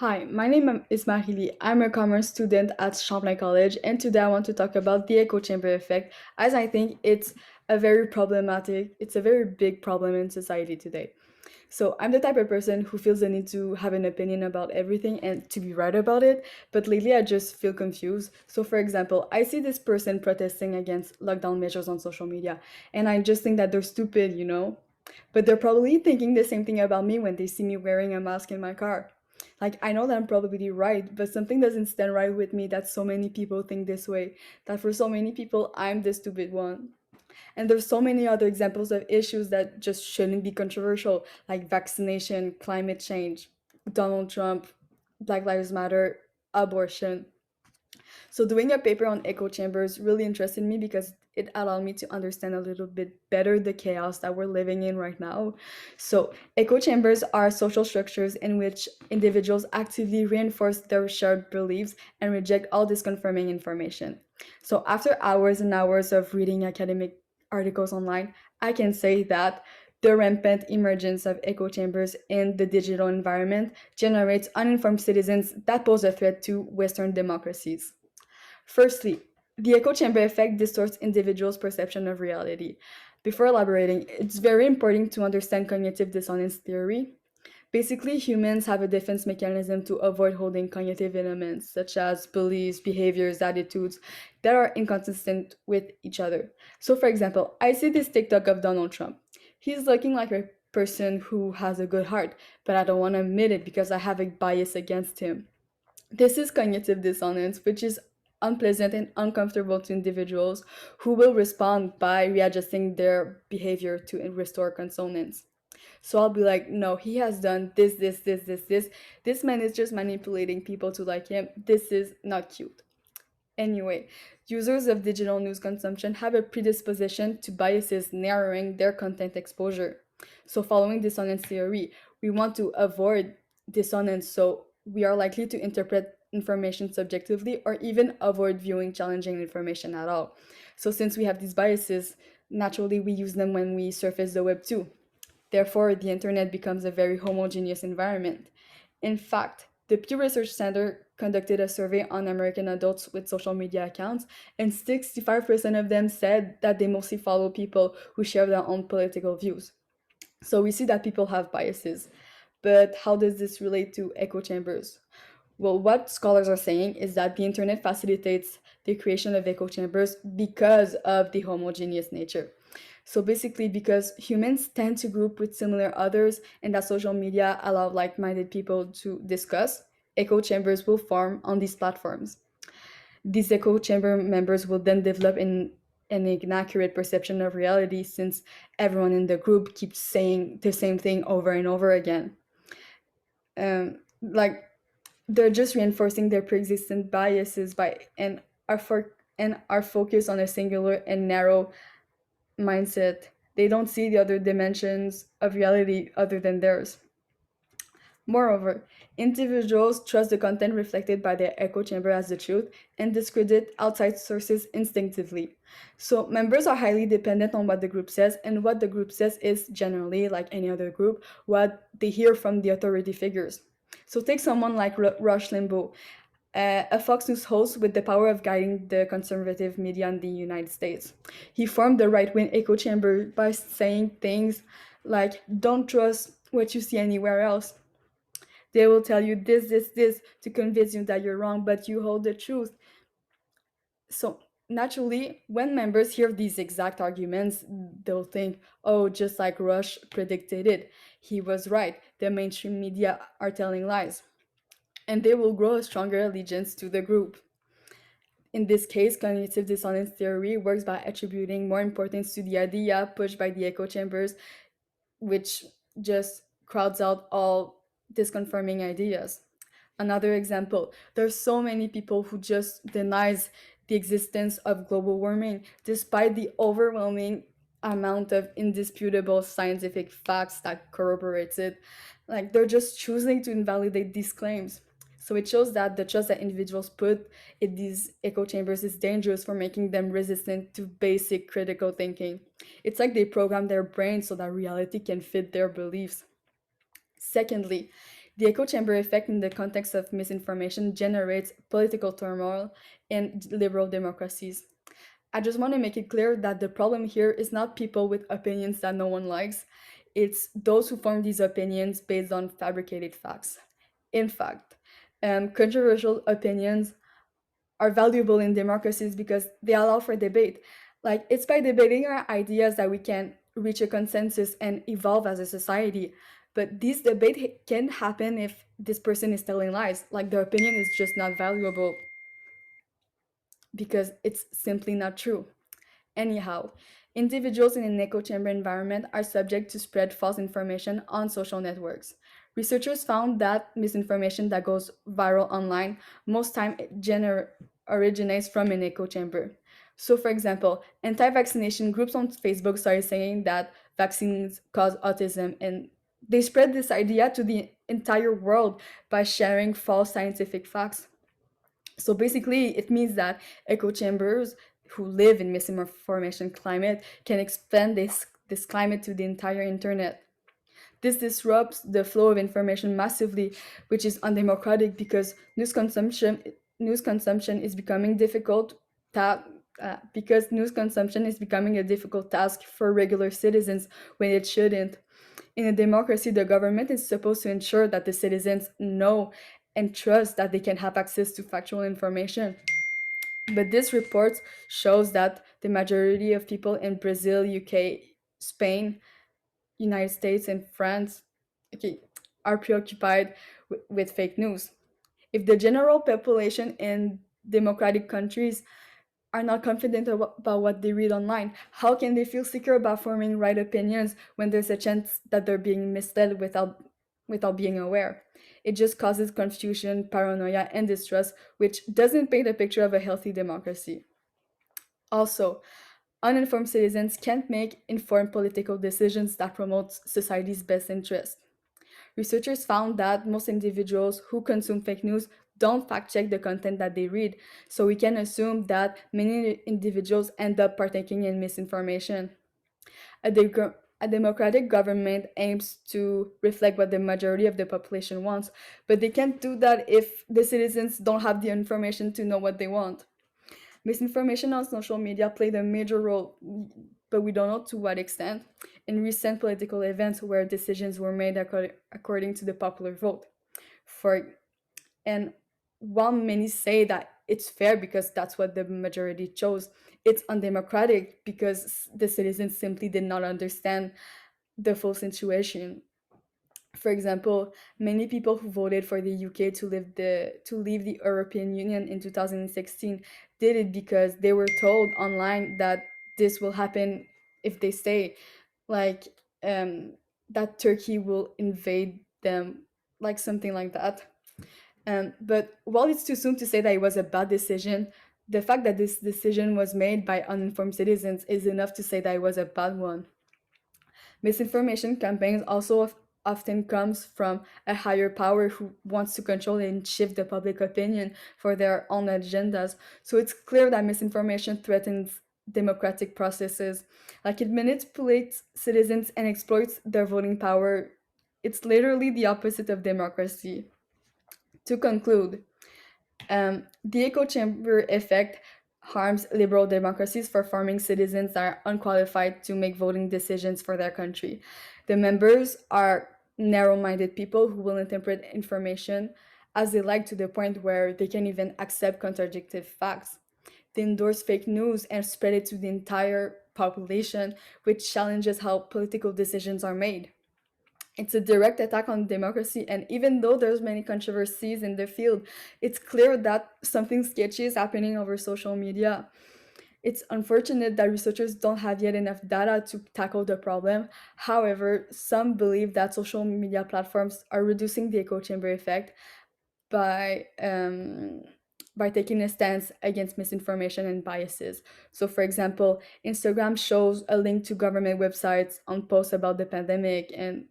Hi, my name is Marily. I'm a commerce student at Champlain College, and today I want to talk about the echo chamber effect, as I think it's a very big problem in society today. So I'm the type of person who feels the need to have an opinion about everything and to be right about it, but lately I just feel confused. So for example, I see this person protesting against lockdown measures on social media, and I just think that they're stupid, But they're probably thinking the same thing about me when they see me wearing a mask in my car. Like, I know that I'm probably right, but something doesn't stand right with me that so many people think this way, that for so many people, I'm the stupid one. And there's so many other examples of issues that just shouldn't be controversial, like vaccination, climate change, Donald Trump, Black Lives Matter, abortion. So doing a paper on echo chambers really interested me because it allowed me to understand a little bit better the chaos that we're living in right now. So echo chambers are social structures in which individuals actively reinforce their shared beliefs and reject all disconfirming information. So after hours and hours of reading academic articles online, I can say that the rampant emergence of echo chambers in the digital environment generates uninformed citizens that pose a threat to Western democracies. Firstly, the echo chamber effect distorts individuals' perception of reality. Before elaborating, it's very important to understand cognitive dissonance theory. Basically, humans have a defense mechanism to avoid holding cognitive elements, such as beliefs, behaviors, attitudes, that are inconsistent with each other. So, for example, I see this TikTok of Donald Trump. He's looking like a person who has a good heart, but I don't want to admit it because I have a bias against him. This is cognitive dissonance, which is unpleasant and uncomfortable to individuals who will respond by readjusting their behavior to restore consonance. So I'll be like, no, he has done this, this, this, this, this. This man is just manipulating people to like him. This is not cute. Anyway, users of digital news consumption have a predisposition to biases narrowing their content exposure. So, following dissonance theory, we want to avoid dissonance, so we are likely to interpret information subjectively or even avoid viewing challenging information at all. So, since we have these biases, naturally we use them when we surface the web too. Therefore, the internet becomes a very homogeneous environment. In fact, the Pew Research Center conducted a survey on American adults with social media accounts, and 65% of them said that they mostly follow people who share their own political views. So we see that people have biases. But how does this relate to echo chambers? Well, what scholars are saying is that the internet facilitates the creation of echo chambers because of the homogeneous nature. So basically, because humans tend to group with similar others and that social media allow like minded people to discuss, echo chambers will form on these platforms. These echo chamber members will then develop an inaccurate perception of reality since everyone in the group keeps saying the same thing over and over again. Like they're just reinforcing their pre-existing biases by and are focused on a singular and narrow mindset. They don't see the other dimensions of reality other than theirs. Moreover, individuals trust the content reflected by their echo chamber as the truth and discredit outside sources instinctively. So, members are highly dependent on what the group says, and what the group says is generally, like any other group, what they hear from the authority figures. So, take someone like Rush Limbaugh, a Fox News host with the power of guiding the conservative media in the United States. He formed the right wing echo chamber by saying things like, don't trust what you see anywhere else. They will tell you this, this, this to convince you that you're wrong, but you hold the truth. So, naturally, when members hear these exact arguments, they'll think, oh, just like Rush predicted it, he was right. The mainstream media are telling lies. And they will grow a stronger allegiance to the group. In this case, cognitive dissonance theory works by attributing more importance to the idea pushed by the echo chambers, which just crowds out all disconfirming ideas. Another example, there's so many people who just denies the existence of global warming despite the overwhelming amount of indisputable scientific facts that corroborates it. Like they're just choosing to invalidate these claims. So it shows that the trust that individuals put in these echo chambers is dangerous for making them resistant to basic critical thinking. It's like they program their brains so that reality can fit their beliefs. Secondly, The echo chamber effect in the context of misinformation generates political turmoil in liberal democracies. I just want to make it clear that the problem here is not people with opinions that no one likes, it's those who form these opinions based on fabricated facts. In fact, controversial opinions are valuable in democracies because they allow for debate. Like, it's by debating our ideas that we can reach a consensus and evolve as a society. But this debate can happen if this person is telling lies. Like, the opinion is just not valuable because it's simply not true. Anyhow, individuals in an echo chamber environment are subject to spread false information on social networks. Researchers found that misinformation that goes viral online most time originates from an echo chamber. So, for example, anti-vaccination groups on Facebook started saying that vaccines cause autism, and they spread this idea to the entire world by sharing false scientific facts. So basically, it means that echo chambers who live in misinformation climate can expand this climate to the entire internet. This disrupts the flow of information massively, which is undemocratic because news consumption is becoming because news consumption is becoming a difficult task for regular citizens when it shouldn't. In a democracy, the government is supposed to ensure that the citizens know and trust that they can have access to factual information. But this report shows that the majority of people in Brazil, UK, Spain, United States, and France, okay, are preoccupied with fake news. If the general population in democratic countries are not confident about what they read online, how can they feel secure about forming right opinions when there's a chance that they're being misled without being aware? It just causes confusion, paranoia, and distrust, which doesn't paint a picture of a healthy democracy. Also, uninformed citizens can't make informed political decisions that promote society's best interest. Researchers found that most individuals who consume fake news don't fact check the content that they read, so we can assume that many individuals end up partaking in misinformation. A democratic government aims to reflect what the majority of the population wants, but they can't do that if the citizens don't have the information to know what they want. Misinformation on social media played a major role, but we don't know to what extent, in recent political events where decisions were made according to the popular vote. For and while many say that it's fair because that's what the majority chose, it's undemocratic because the citizens simply did not understand the full situation. For example, many people who voted for the UK to leave the European Union in 2016 did it because they were told online that this will happen if they stay, like that Turkey will invade them, like something like that. But while it's too soon to say that it was a bad decision, the fact that this decision was made by uninformed citizens is enough to say that it was a bad one. Misinformation campaigns also often comes from a higher power who wants to control and shift the public opinion for their own agendas. So it's clear that misinformation threatens democratic processes. Like, it manipulates citizens and exploits their voting power. It's literally the opposite of democracy. To conclude, the echo chamber effect harms liberal democracies for forming citizens that are unqualified to make voting decisions for their country. The members are narrow minded people who will interpret information as they like to the point where they can even accept contradictory facts. They endorse fake news and spread it to the entire population, which challenges how political decisions are made. It's a direct attack on democracy, and even though there's many controversies in the field, it's clear that something sketchy is happening over social media. It's unfortunate that researchers don't have yet enough data to tackle the problem. However, some believe that social media platforms are reducing the echo chamber effect by taking a stance against misinformation and biases. So, for example, Instagram shows a link to government websites on posts about the pandemic, and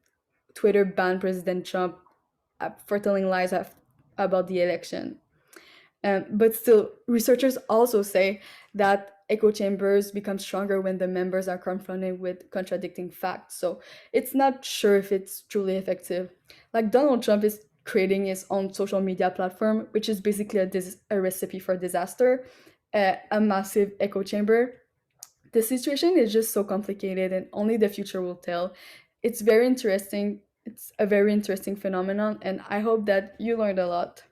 Twitter banned President Trump for telling lies about the election. But still, researchers also say that echo chambers become stronger when the members are confronted with contradicting facts. So it's not sure if it's truly effective. Like, Donald Trump is creating its own social media platform, which is basically a recipe for disaster, a massive echo chamber. The situation is just so complicated, and only the future will tell. It's very interesting. It's a very interesting phenomenon, and I hope that you learned a lot.